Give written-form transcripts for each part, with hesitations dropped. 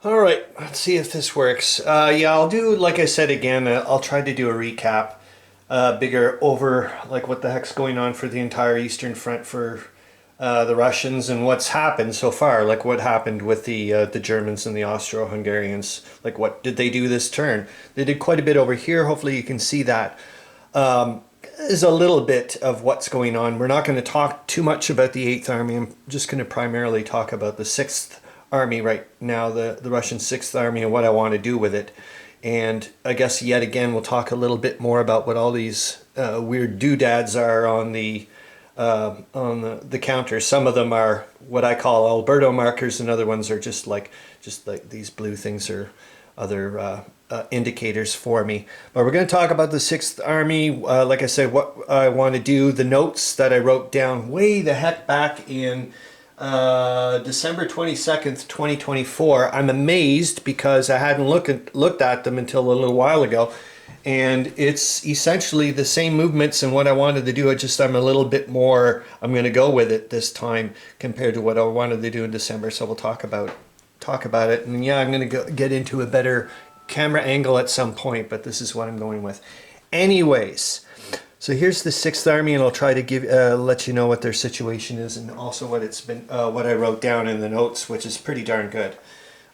All right, let's see if this works. Yeah, I'll do, like I said again, I'll try to do a recap, bigger over like what the heck's going on for the entire Eastern Front for the Russians and what's happened so far, like what happened with the Germans and the Austro-Hungarians. Like what did they do this turn? They did quite a bit over here. Hopefully you can see that. Is a little bit of what's going on. We're not going to talk too much about the 8th Army. I'm just going to primarily talk about the 6th Army right now, the Russian 6th Army, and what I want to do with it. And I guess yet again we'll talk a little bit more about what all these weird doodads are on the counters. Some of them are what I call Alberto markers, and other ones are just like these blue things or other indicators for me. But we're going to talk about the 6th Army. Like I said, what I want to do, the notes that I wrote down way the heck back in December 22nd, 2024. I'm amazed because I hadn't looked at them until a little while ago, and it's essentially the same movements and what I wanted to do. I'm a little bit more, I'm going to go with it this time compared to what I wanted to do in December. So we'll talk about it, and yeah, I'm going to get into a better camera angle at some point, but this is what I'm going with. Anyways, so here's the 6th Army, and I'll try to let you know what their situation is, and also what it's been, what I wrote down in the notes, which is pretty darn good.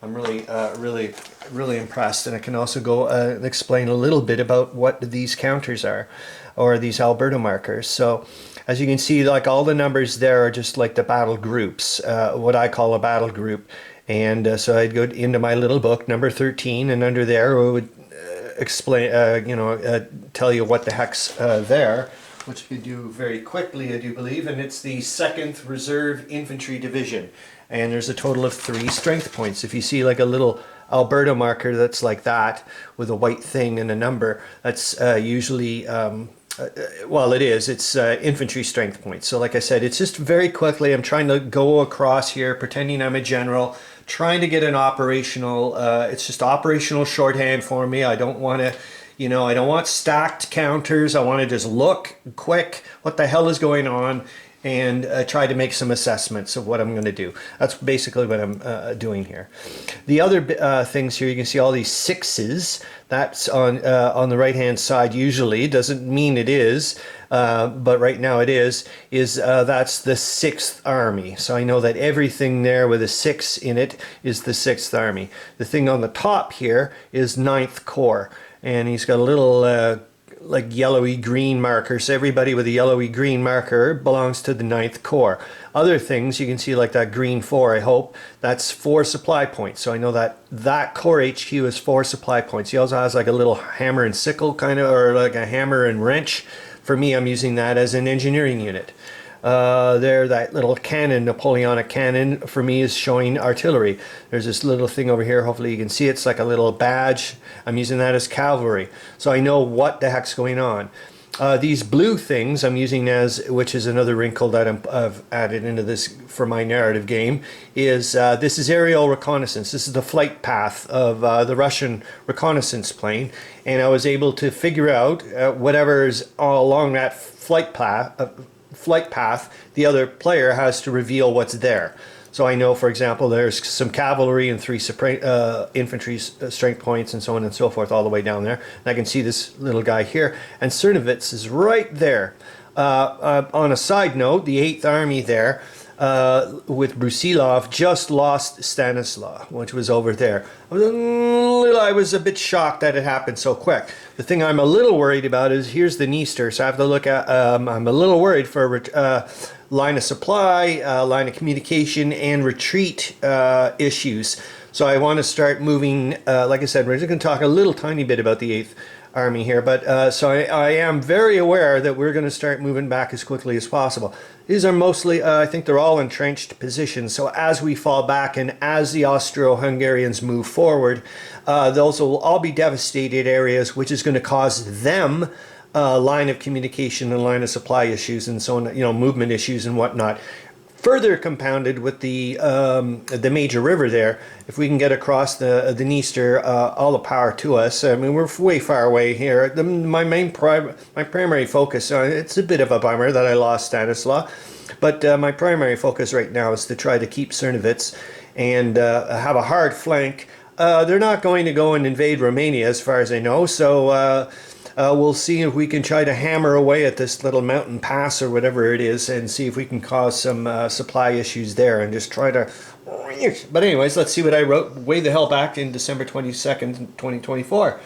I'm really impressed, and I can also go and explain a little bit about what these counters are, or these Alberto markers. So, as you can see, like all the numbers there are just like the battle groups, what I call a battle group. And so I'd go into my little book, number 13, and under there I would explain, tell you what the heck's there, which we do very quickly, I do believe, and it's the 2nd Reserve Infantry Division. And there's a total of 3 strength points. If you see like a little Alberto marker that's like that, with a white thing and a number, that's usually... it's infantry strength points. So like I said, it's just very quickly, I'm trying to go across here, pretending I'm a general, trying to get an operational, it's just operational shorthand for me. I don't want to, I don't want stacked counters. I want to just look quick, what the hell is going on, and try to make some assessments of what I'm going to do. That's basically what I'm doing here. The other things here, you can see all these 6s. That's on the right-hand side usually. Doesn't mean it is, but right now it is. That's the 6th Army. So I know that everything there with a 6 in it is the 6th Army. The thing on the top here is 9th Corps. And he's got a little... like yellowy green marker. So everybody with a yellowy green marker belongs to the 9th Corps. Other things you can see, like that green 4, I hope, that's 4 supply points. So I know that that Corps HQ is 4 supply points. He also has like a little hammer and sickle kind of, or like a hammer and wrench. For me, I'm using that as an engineering unit. There, that little cannon, Napoleonic cannon, for me is showing artillery. There's this little thing over here, hopefully you can see it's like a little badge. I'm using that as cavalry. So I know what the heck's going on. These blue things I'm using as, which is another wrinkle that I've added into this for my narrative game, is this is aerial reconnaissance. This is the flight path of the Russian reconnaissance plane, and I was able to figure out whatever's along that flight path, the other player has to reveal what's there. So I know, for example, there's some cavalry and 3 infantry strength points and so on and so forth all the way down there. And I can see this little guy here. And Czernowitz is right there. On a side note, the 8th Army there, with Brusilov, just lost Stanislav, which was over there. I was a bit shocked that it happened so quick. The thing I'm a little worried about is, here's the Dniester, so I have to look at, I'm a little worried for line of supply, line of communication, and retreat issues. So I want to start moving, like I said, we're just going to talk a little tiny bit about the 8th Army here, but so I am very aware that we're going to start moving back as quickly as possible. These are mostly, I think they're all entrenched positions, so as we fall back and as the Austro-Hungarians move forward, those will all be devastated areas, which is going to cause them line of communication and line of supply issues and so on, movement issues and whatnot. Further compounded with the major river there. If we can get across the Dniester, all the power to us. I mean, we're way far away here. My primary focus, it's a bit of a bummer that I lost Stanislav, but my primary focus right now is to try to keep Czernowitz and have a hard flank. They're not going to go and invade Romania as far as I know, so we'll see if we can try to hammer away at this little mountain pass or whatever it is and see if we can cause some supply issues there and just try to... But anyways, let's see what I wrote way the hell back in December 22nd, 2024.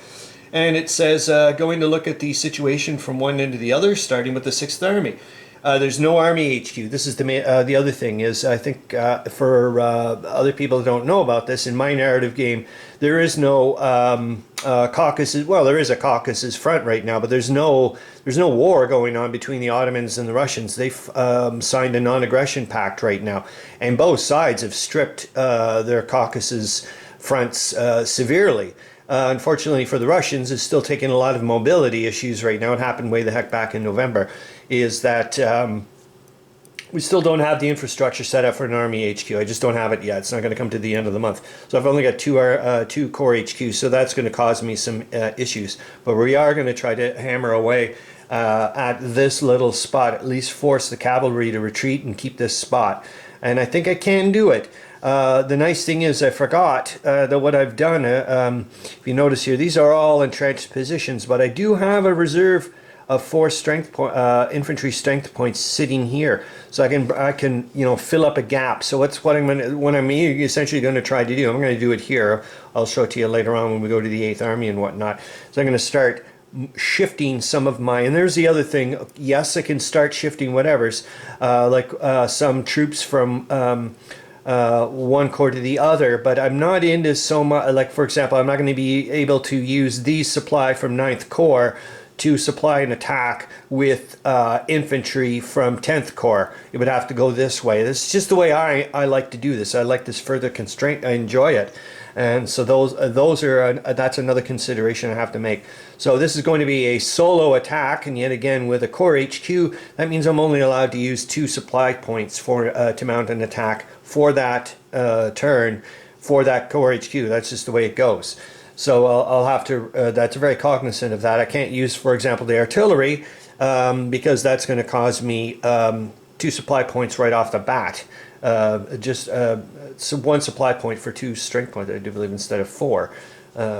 And it says, going to look at the situation from one end to the other, starting with the 6th Army. There's no Army HQ. This is the other thing is, I think for other people who don't know about this, in my narrative game, there is no Caucasus. Well, there is a Caucasus front right now, but there's no war going on between the Ottomans and the Russians. They've signed a non-aggression pact right now, and both sides have stripped their Caucasus fronts severely. Unfortunately for the Russians, it's still taking a lot of mobility issues right now. It happened way the heck back in November. Is that we still don't have the infrastructure set up for an Army HQ. I just don't have it yet. It's not going to come to the end of the month. So I've only got two core HQs, so that's going to cause me some issues. But we are going to try to hammer away at this little spot, at least force the cavalry to retreat and keep this spot. And I think I can do it. The nice thing is I forgot that what I've done, if you notice here, these are all entrenched positions, but I do have a reserve of 4 infantry strength points sitting here, so I can fill up a gap. So that's what I'm essentially going to try to do. I'm going to do it here. I'll show it to you later on when we go to the 8th Army and whatnot. So I'm going to start shifting some of my, and there's the other thing, yes, I can start shifting whatever's, like some troops from one corps to the other, but I'm not into so much, like for example, I'm not going to be able to use these supply from 9th Corps to supply an attack with infantry from 10th Corps. It would have to go this way. This is just the way I like to do this. I like this further constraint. I enjoy it. And so those are that's another consideration I have to make. So this is going to be a solo attack, and yet again with a core HQ, that means I'm only allowed to use 2 supply points for to mount an attack for that turn for that core HQ. That's just the way it goes. So I'll have to, that's very cognizant of that. I can't use, for example, the artillery because that's going to cause me 2 supply points right off the bat. So 1 supply point for 2 strength points, I do believe, instead of 4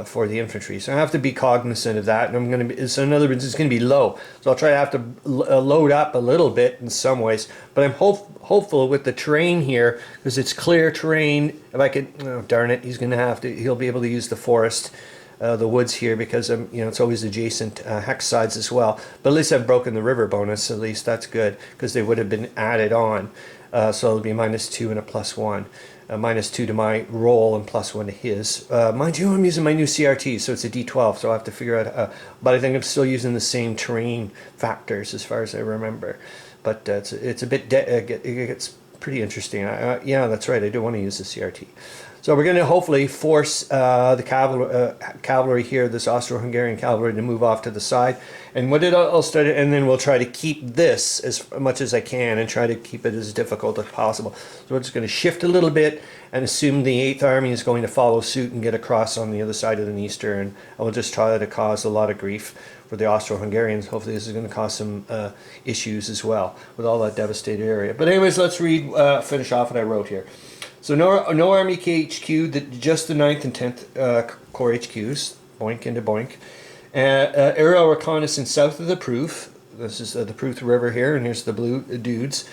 for the infantry. So I have to be cognizant of that. And I'm going to be, so in other words, it's going to be low. So I'll try to have to load up a little bit in some ways. But I'm hopeful with the terrain here, because it's clear terrain. If I could, oh, darn it, he'll be able to use the forest, the woods here, because it's always adjacent hex sides as well. But at least I've broken the river bonus. At least that's good, because they would have been added on. So it'll be -2 and a +1. -2 to my roll and +1 to his. Mind you, I'm using my new CRT, so it's a D12, so I'll have to figure out, but I think I'm still using the same terrain factors as far as I remember. But it's a bit, it gets pretty interesting. Yeah, that's right, I do want to use the CRT. So we're going to hopefully force the cavalry here, this Austro-Hungarian cavalry, to move off to the side. And what I'll start, and then we'll try to keep this as much as I can and try to keep it as difficult as possible. So we're just going to shift a little bit and assume the 8th Army is going to follow suit and get across on the other side of the Dniester. And I will just try to cause a lot of grief for the Austro-Hungarians. Hopefully this is going to cause some issues as well with all that devastated area. But anyways, let's finish off what I wrote here. So no Army KHQ, just the 9th and 10th Corps HQs, boink into boink. Aerial reconnaissance south of the Pruth, this is the Pruth River here, and here's the blue dudes,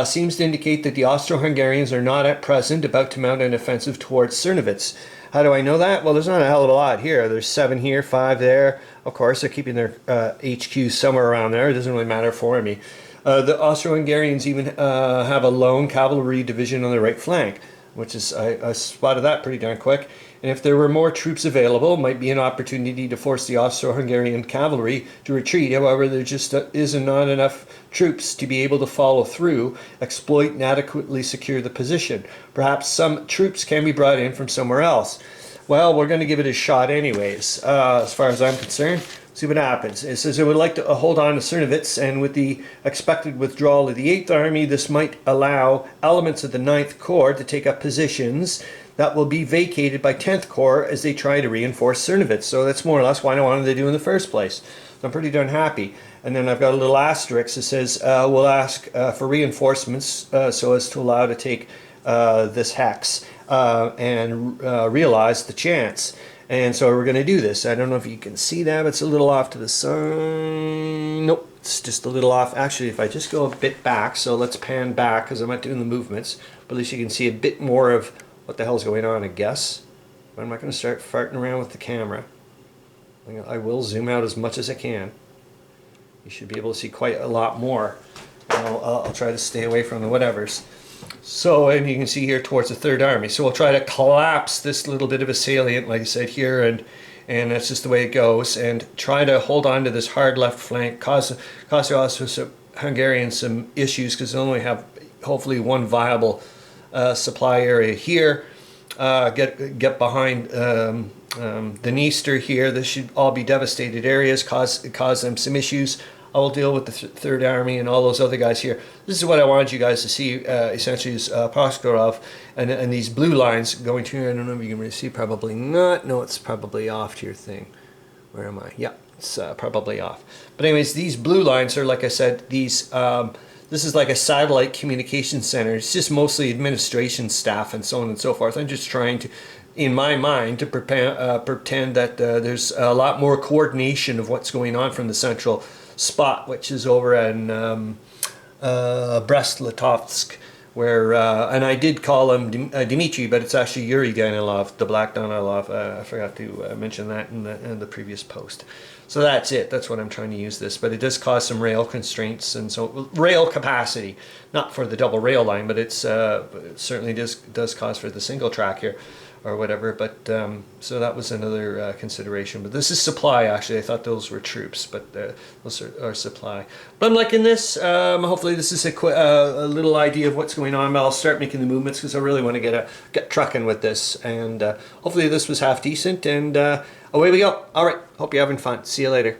seems to indicate that the Austro-Hungarians are not at present about to mount an offensive towards Czernowitz. How do I know that? Well, there's not a hell of a lot here. There's 7 here, 5 there. Of course, they're keeping their HQs somewhere around there. It doesn't really matter for me. The Austro-Hungarians even have a lone cavalry division on the right flank, which is, I spotted that pretty darn quick. And if there were more troops available, it might be an opportunity to force the Austro-Hungarian cavalry to retreat. However, there just isn't not enough troops to be able to follow through, exploit, and adequately secure the position. Perhaps some troops can be brought in from somewhere else. Well, we're going to give it a shot anyways, as far as I'm concerned. See what happens. It says it would like to hold on to Czernowitz, and with the expected withdrawal of the 8th Army, this might allow elements of the 9th Corps to take up positions that will be vacated by 10th Corps as they try to reinforce Czernowitz. So that's more or less what I wanted to do in the first place. So I'm pretty darn happy. And then I've got a little asterisk that says we'll ask for reinforcements so as to allow to take this hex and realize the chance. And so we're going to do this. I don't know if you can see that, but it's a little off to the side. Nope, it's just a little off. Actually, if I just go a bit back, so let's pan back because I'm not doing the movements, but at least you can see a bit more of what the hell's going on, I guess. But I'm not going to start farting around with the camera. I will zoom out as much as I can. You should be able to see quite a lot more. I'll try to stay away from the whatevers. So, and you can see here towards the Third Army. So we'll try to collapse this little bit of a salient, like I said here, and that's just the way it goes. And try to hold on to this hard left flank, cause the Austro-Hungarians some issues because they only have hopefully one viable supply area here. Get behind the Dniester here. This should all be devastated areas, cause them some issues. I will deal with the Third Army and all those other guys here. This is what I wanted you guys to see, essentially, is Proskorov and these blue lines going to here. I don't know if you can really see, probably not. No, it's probably off to your thing. Where am I? Yeah, it's probably off. But anyways, these blue lines are, like I said, these... this is like a satellite communication center. It's just mostly administration staff and so on and so forth. I'm just trying to, in my mind, to pretend that there's a lot more coordination of what's going on from the central spot, which is over in Brest-Litovsk, where, and I did call him Dmitri, but it's actually Yuri Danilov, the Black Danilov. I forgot to mention that in the previous post. So that's it. That's what I'm trying to use this. But it does cause some rail constraints, and so rail capacity, not for the double rail line, but it's it certainly does cause for the single track here, or whatever. But so that was another consideration. But this is supply, actually. I thought those were troops, but those are supply. But I'm liking this. Hopefully this is a little idea of what's going on. But I'll start making the movements because I really want to get trucking with this. And hopefully this was half decent. And away we go. All right. Hope you're having fun. See you later.